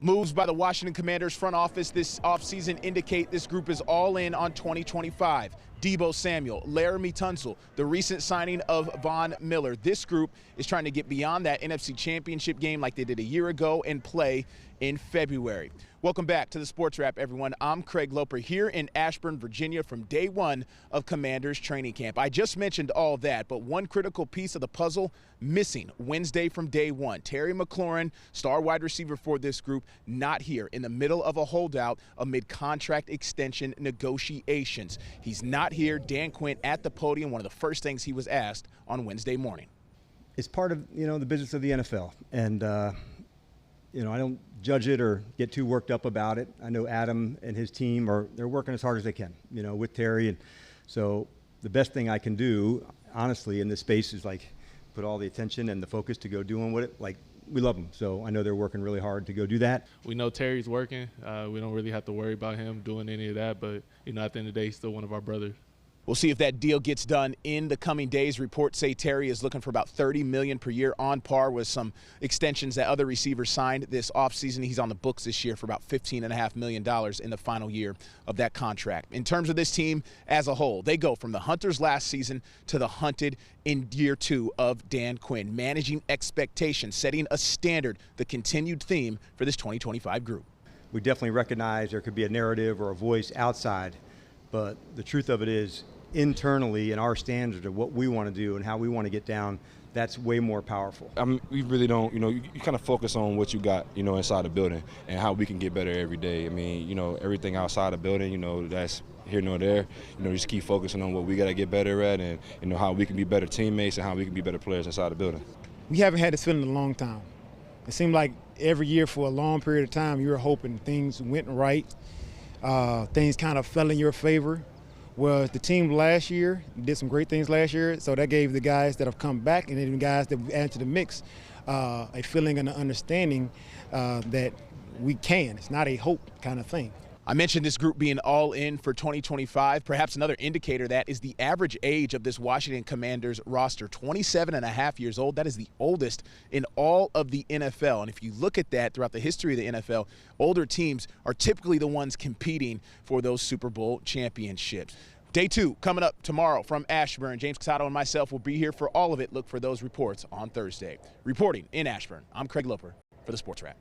Moves by the Washington Commanders front office this offseason indicate this group is all in on 2025. Deebo Samuel, Laramie Tunsil, the recent signing of Von Miller. This group is trying to get beyond that NFC Championship game like they did a year ago and play in February. Welcome back to the Sports Wrap, everyone. I'm Craig Loper here in Ashburn, Virginia from day one of Commanders training camp. I just mentioned all that, but one critical piece of the puzzle missing Wednesday from day one. Terry McLaurin, star wide receiver for this group, not here in the middle of a holdout amid contract extension negotiations. He's not here. Dan Quinn at the podium, one of the first things he was asked on Wednesday morning. It's part of, the business of the NFL. And, I don't judge it or get too worked up about it. I know Adam and his team they're working as hard as they can, with Terry. And so the best thing I can do, honestly, in this space is put all the attention and the focus to go doing we love them. So I know they're working really hard to go do that. We know Terry's working. We don't really have to worry about him doing any of that. But, at the end of the day, he's still one of our brothers. We'll see if that deal gets done in the coming days. Reports say Terry is looking for about $30 million per year, on par with some extensions that other receivers signed this offseason. He's on the books this year for about $15.5 million in the final year of that contract. In terms of this team as a whole, they go from the Hunters last season to the Hunted in year two of Dan Quinn, managing expectations, setting a standard, the continued theme for this 2025 group. We definitely recognize there could be a narrative or a voice outside, but the truth of it is, internally in our standard of what we want to do and how we want to get down, that's way more powerful. We really don't, you kind of focus on what you got, inside the building and how we can get better every day. Everything outside the building, that's here nor there. Just keep focusing on what we got to get better at and, how we can be better teammates and how we can be better players inside the building. We haven't had this feeling in a long time. It seemed like every year for a long period of time you were hoping things went right, things kind of fell in your favor. Well, the team last year did some great things last year, so that gave the guys that have come back and even guys that we added to the mix a feeling and an understanding that we can. It's not a hope kind of thing. I mentioned this group being all in for 2025. Perhaps another indicator that is the average age of this Washington Commanders roster, 27.5 years old. That is the oldest in all of the NFL. And if you look at that throughout the history of the NFL, older teams are typically the ones competing for those Super Bowl championships. Day two coming up tomorrow from Ashburn. James Casado and myself will be here for all of it. Look for those reports on Thursday. Reporting in Ashburn, I'm Craig Loper for the Sports Wrap.